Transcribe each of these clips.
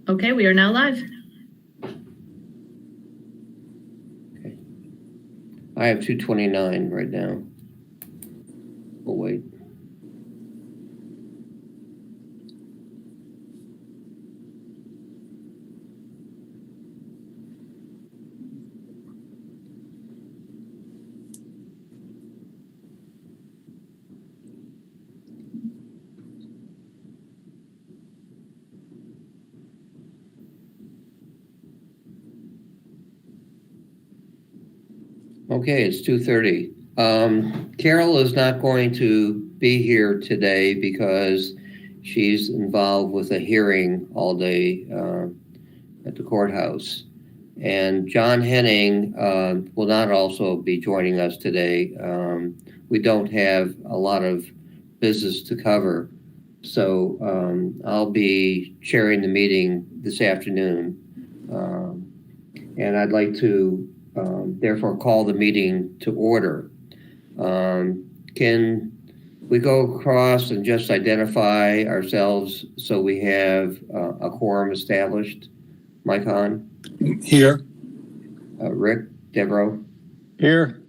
Okay, we are now live. Okay. I have 229 right now. We'll wait. Okay, it's 2:30. Carol is not going to be here today because she's involved with a hearing all day at the courthouse. And John Henning will not also be joining us today. We don't have a lot of business to cover. So I'll be chairing the meeting this afternoon. And I'd like to therefore call the meeting to order. Can we go across and just identify ourselves so we have a quorum established? Mike Hahn? Here. Rick Devereaux? Here.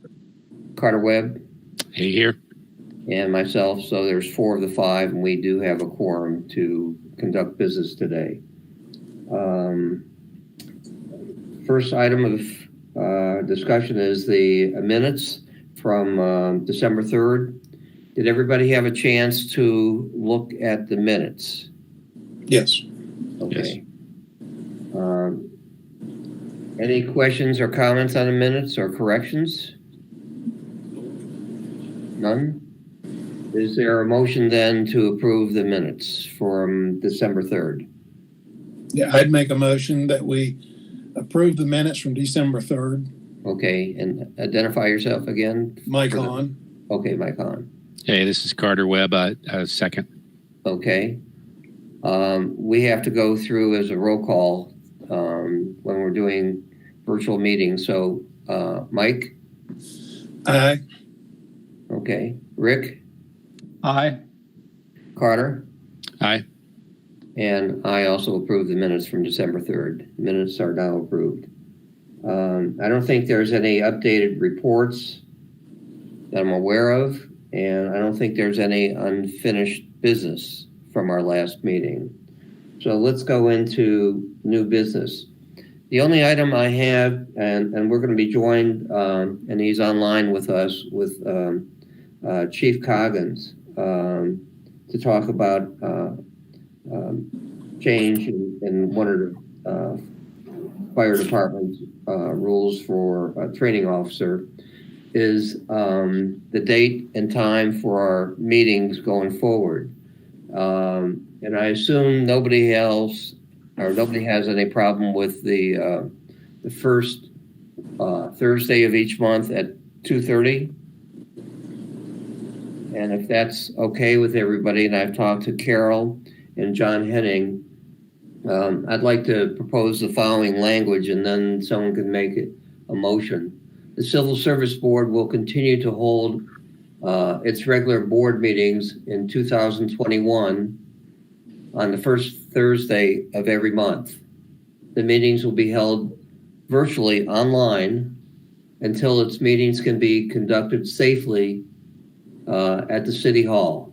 Carter Webb? Hey, here. And myself. So there's 4 of the 5, and we do have a quorum to conduct business today. First item of discussion is the minutes from December 3rd. Did everybody have a chance to look at the minutes? Yes. Okay. Yes. Any questions or comments on the minutes or corrections? None? Is there a motion then to approve the minutes from December 3rd? Yeah, I'd make a motion that we approve the minutes from December 3rd. Okay, and identify yourself again. Mike Hahn. Okay, Mike Hahn. Hey, this is Carter Webb. Second. Okay. We have to go through as a roll call when we're doing virtual meetings. So, Mike? Aye. Okay. Rick? Aye. Carter? Aye. And I also approve the minutes from December 3rd. Minutes are now approved. I don't think there's any updated reports that I'm aware of, and I don't think there's any unfinished business from our last meeting. So let's go into new business. The only item I have, and we're going to be joined, and he's online with us, with Chief Coggins to talk about change in one of the fire department's rules for a training officer is the date and time for our meetings going forward. And I assume nobody else or nobody has any problem with the first Thursday of each month at 2:30. And if that's okay with everybody, and I've talked to Carol and John Henning, I'd like to propose the following language, and then someone can make it a motion. The Civil Service Board will continue to hold its regular board meetings in 2021 on the first Thursday of every month. The meetings will be held virtually online until its meetings can be conducted safely at the City Hall.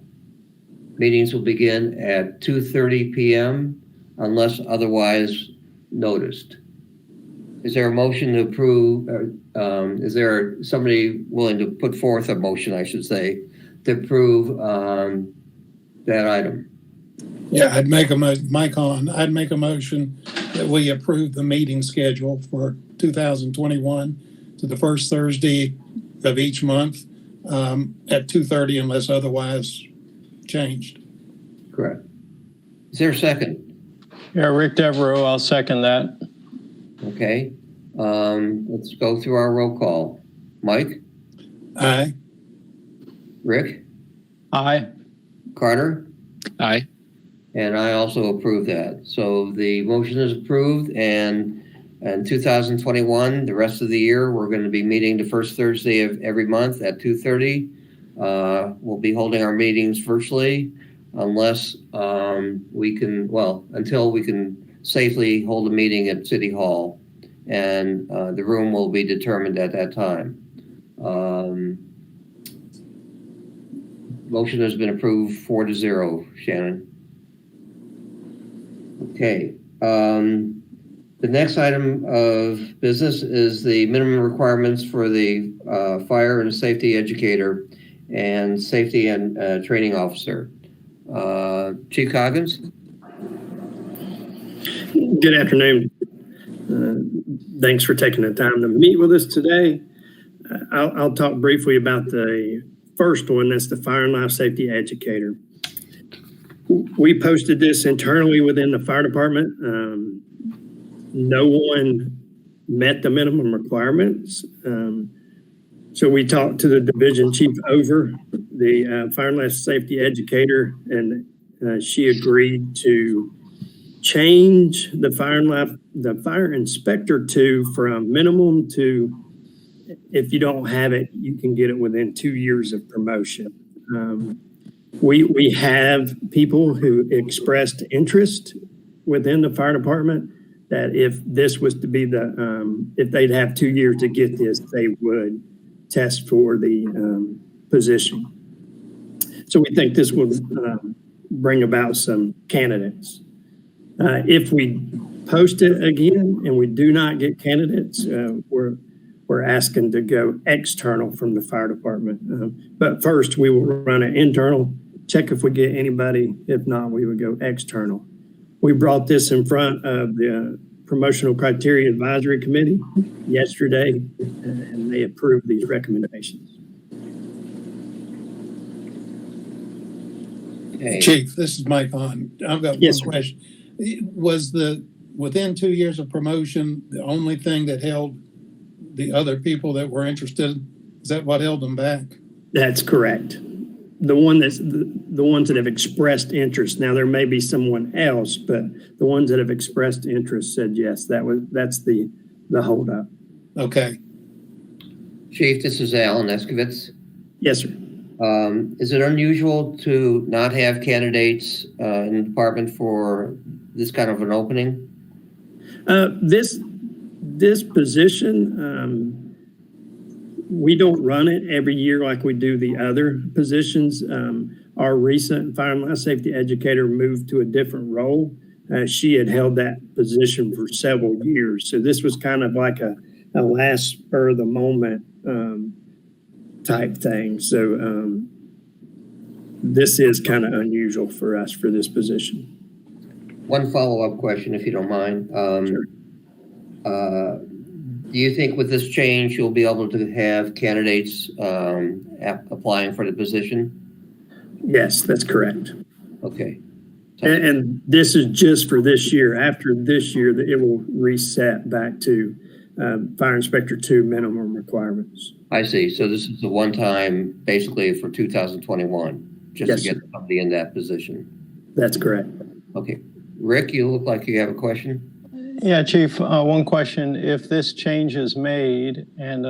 Meetings will begin at 2:30 p.m. unless otherwise noticed. Is there a motion to approve? Is there somebody willing to put forth a motion, I should say, to approve that item? Yeah, I'd make Mike Hahn. I'd make a motion that we approve the meeting schedule for 2021 to the first Thursday of each month at 2:30 unless otherwise changed. Correct. Is there a second? Yeah, Rick Devereaux, I'll second that. Okay. Let's go through our roll call. Mike? Aye. Rick? Aye. Carter? Aye. And I also approve that. So the motion is approved, and in 2021, the rest of the year, we're going to be meeting the first Thursday of every month at 2:30. We'll be holding our meetings virtually unless we can, well, until we can safely hold a meeting at City Hall, and the room will be determined at that time. Motion has been approved 4-0, Shannon. Okay. The next item of business is the minimum requirements for the fire and safety educator and safety and training officer. Chief Coggins? Good afternoon. Thanks for taking the time to meet with us today. I'll talk briefly about the first one. That's the fire and life safety educator. We posted this internally within the fire department. No one met the minimum requirements. So we talked to the division chief over the fire and life safety educator, and she agreed to change the fire inspector from minimum to, if you don't have it, you can get it within 2 years of promotion. We have people who expressed interest within the fire department that if this was to be if they'd have 2 years to get this, they would test for the position. So we think this will bring about some candidates. If we post it again and we do not get candidates, we're asking to go external from the fire department. But first, we will run an internal, check if we get anybody. If not, we would go external. We brought this in front of the Promotional Criteria Advisory Committee yesterday, and they approved these recommendations. Okay. Chief, this is Mike Hahn. I've got Yes, one question. Was within 2 years of promotion, the only thing that held the other people that were interested, is that what held them back? That's correct. The ones that have expressed interest. Now there may be someone else, but the ones that have expressed interest said yes. That's the holdup. Okay. Chief, this is Alan Eskovitz. Yes, sir. Is it unusual to not have candidates in the department for this kind of an opening? This position, we don't run it every year like we do the other positions. Our recent fire and life safety educator moved to a different role. She had held that position for several years. So this was kind of like a last spur of the moment type thing. So this is kind of unusual for us for this position. One follow-up question, if you don't mind. Sure. Do you think with this change, you'll be able to have candidates applying for the position? Yes, that's correct. Okay. And this is just for this year. After this year, it will reset back to Fire Inspector 2 minimum requirements. I see. So this is a one-time, basically, for 2021, just Yes, to get sir. somebody in that position. That's correct. Okay. Rick, you look like you have a question. Yeah, Chief, one question. If this change is made and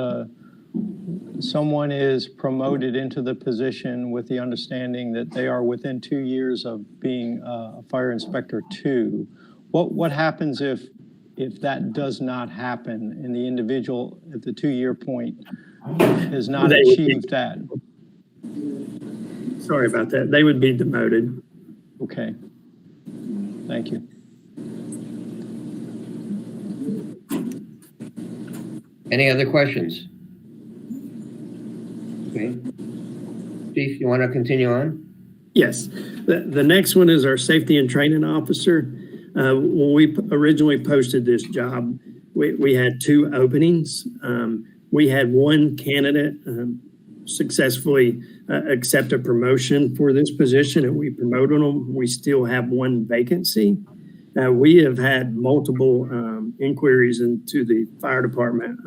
someone is promoted into the position with the understanding that they are within 2 years of being a Fire Inspector 2, what happens if that does not happen and the individual at the 2-year point has not achieved that? Sorry about that. They would be demoted. Okay. Thank you. Any other questions? Okay. Chief, you want to continue on? Yes. The next one is our safety and training officer. When we originally posted this job, we had 2 openings. We had one candidate successfully accept a promotion for this position, and we promoted them. We still have 1 vacancy. We have had multiple inquiries into the fire department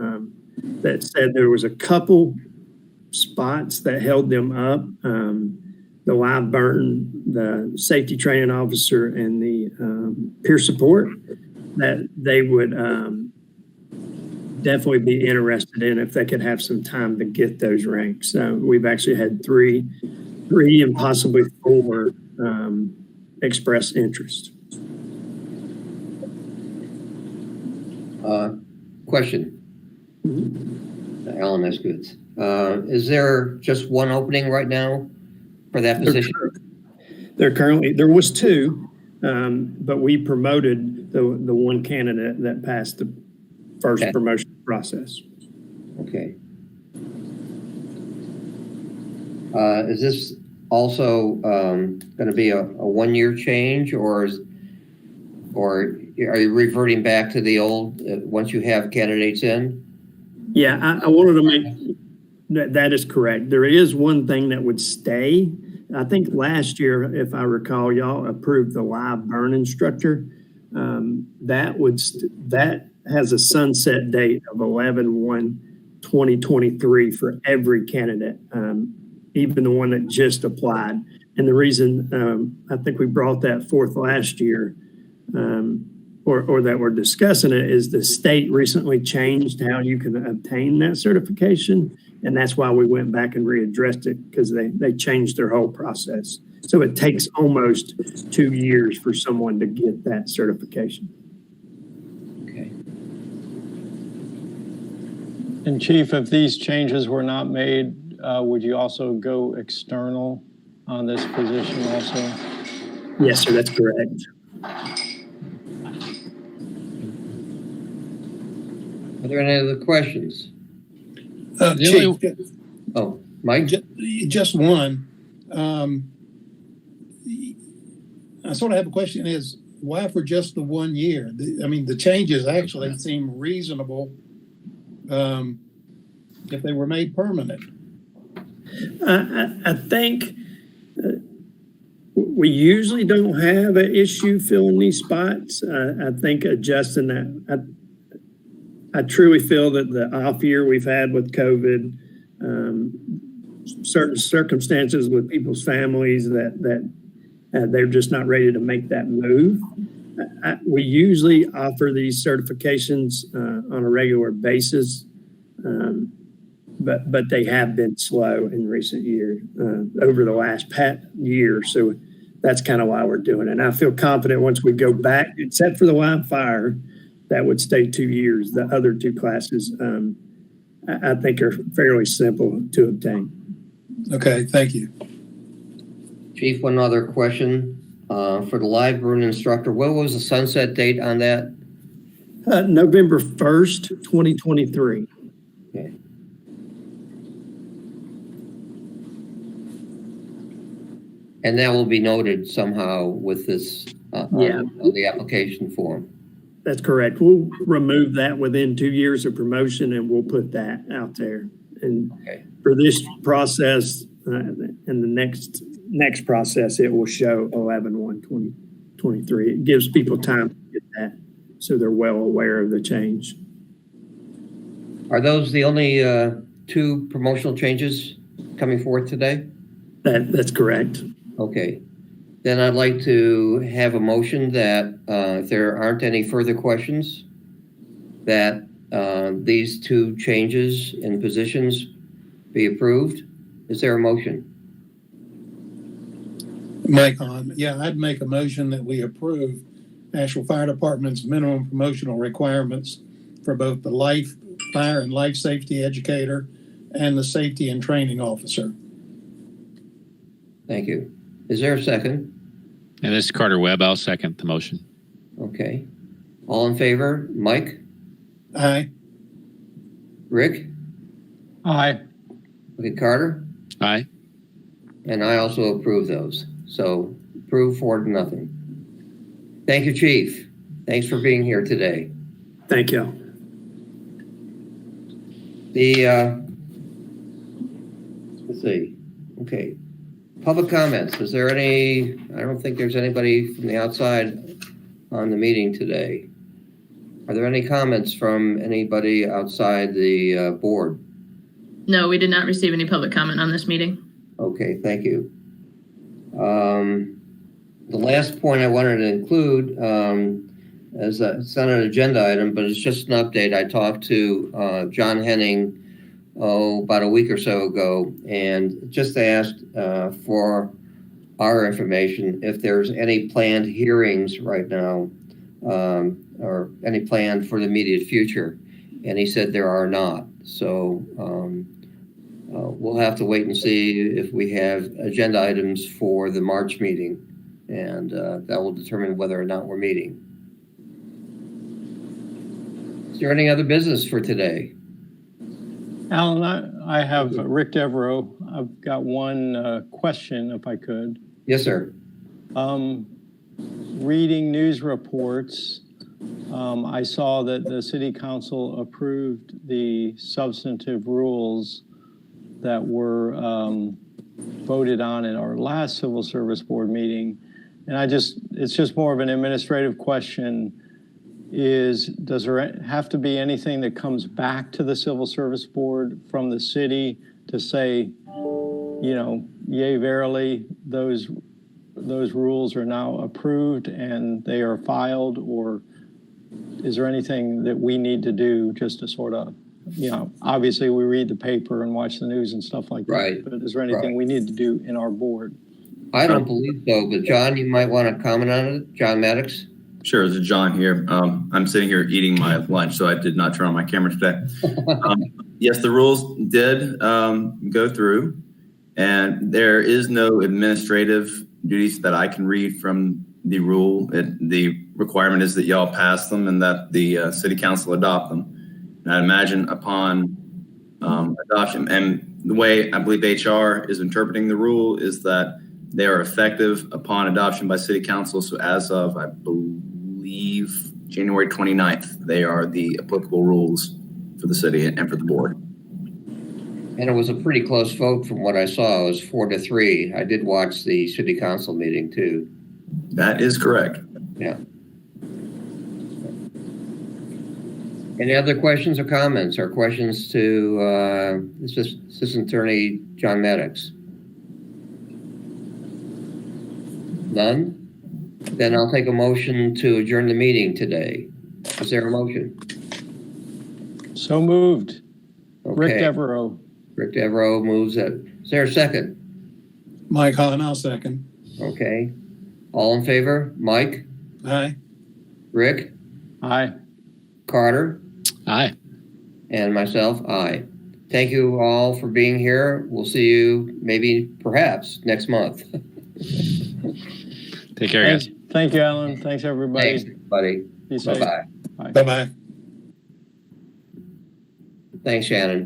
that said there was a couple spots that held them up. The live burn, the safety training officer, and the peer support, that they would definitely be interested in if they could have some time to get those ranks. We've actually had 3 and possibly 4 express interest. Question. Alan Eskutz. Is there just one opening right now for that position? There was two, but we promoted the one candidate that passed the first Okay. promotion process. Okay. Is this also going to be a one-year change, or are you reverting back to the old once you have candidates in? Yeah, I wanted to make that is correct. There is one thing that would stay. I think last year, if I recall, y'all approved the live burn instructor. That has a sunset date of 11/1/2023 for every candidate, even the one that just applied. And the reason I think we brought that forth last year, or that we're discussing it, is the state recently changed how you can obtain that certification. And that's why we went back and readdressed it, because they changed their whole process. So it takes almost 2 years for someone to get that certification. Okay. And Chief, if these changes were not made, would you also go external on this position also? Yes, sir, that's correct. Are there any other questions? Chief, Oh, Mike? just one. I sort of have a question is, why for just the 1 year? The changes actually seem reasonable if they were made permanent. I think we usually don't have an issue filling these spots. I think adjusting that, I truly feel that the off year we've had with COVID, certain circumstances with people's families that they're just not ready to make that move. We usually offer these certifications on a regular basis, but they have been slow in recent years, over the last year. So that's kind of why we're doing it. And I feel confident once we go back, except for the live fire, that would stay 2 years. The other two classes, I think, are fairly simple to obtain. Okay, thank you. Chief, one other question. For the live burn instructor, what was the sunset date on that? November 1st, 2023. Okay. And that will be noted somehow with this on the application form. That's correct. We'll remove that within 2 years of promotion, and we'll put that out there. And for this process and the next process, it will show 11/1/2023. It gives people time to get that, so they're well aware of the change. Are those the only two promotional changes coming forth today? That's correct. Okay. Then I'd like to have a motion that if there aren't any further questions, that these two changes in positions be approved. Is there a motion? Mike on. Yeah, I'd make a motion that we approve Nashville Fire Department's minimum promotional requirements for both the fire and life safety educator and the safety and training officer. Thank you. Is there a second? And this is Carter Webb. I'll second the motion. Okay. All in favor? Mike? Aye. Rick? Aye. Okay, Carter? Aye. And I also approve those. So approve 4-0. Thank you, Chief. Thanks for being here today. Thank you. Let's see. Okay. Public comments. Is there any? I don't think there's anybody from the outside on the meeting today. Are there any comments from anybody outside the board? No, we did not receive any public comment on this meeting. Okay, thank you. The last point I wanted to include, it's not an agenda item, but it's just an update. I talked to John Henning about a week or so ago, and just asked for our information if there's any planned hearings right now or any plan for the immediate future. And he said there are not. So we'll have to wait and see if we have agenda items for the March meeting, and that will determine whether or not we're meeting. Is there any other business for today? Alan, I have Rick Devereaux. I've got one question, if I could. Yes, sir. Reading news reports, I saw that the city council approved the substantive rules that were voted on in our last Civil Service Board meeting. And it's just more of an administrative question. Does there have to be anything that comes back to the Civil Service Board from the city to say, yea, verily, those rules are now approved and they are filed? Or is there anything that we need to do just to sort of, obviously we read the paper and watch the news and stuff like that. Right. But is there anything we need to do in our board? I don't believe so, but John, you might want to comment on it. John Maddox? Sure, this is John here. I'm sitting here eating my lunch, so I did not turn on my camera today. Yes, the rules did go through, and there is no administrative duties that I can read from the rule. The requirement is that y'all pass them and that the city council adopt them. And I imagine upon adoption, and the way I believe HR is interpreting the rule is that they are effective upon adoption by city council. So as of, I believe, January 29th, they are the applicable rules for the city and for the board. And it was a pretty close vote from what I saw. It was 4-3. I did watch the city council meeting too. That is correct. Yeah. Any other questions or comments or questions to Assistant Attorney John Maddox? None? Then I'll take a motion to adjourn the meeting today. Is there a motion? So moved. Okay. Rick Devereaux. Rick Devereaux moves it. Is there a second? Mike Hahn, I'll second. Okay. All in favor? Mike? Aye. Rick? Aye. Aye. Carter? And myself, aye. Thank you all for being here. We'll see you Perhaps next month. Take care, guys. Thank you, Alan. Thanks, everybody. Thanks, everybody. Be safe. Bye-bye. Bye-bye. Thanks, Shannon.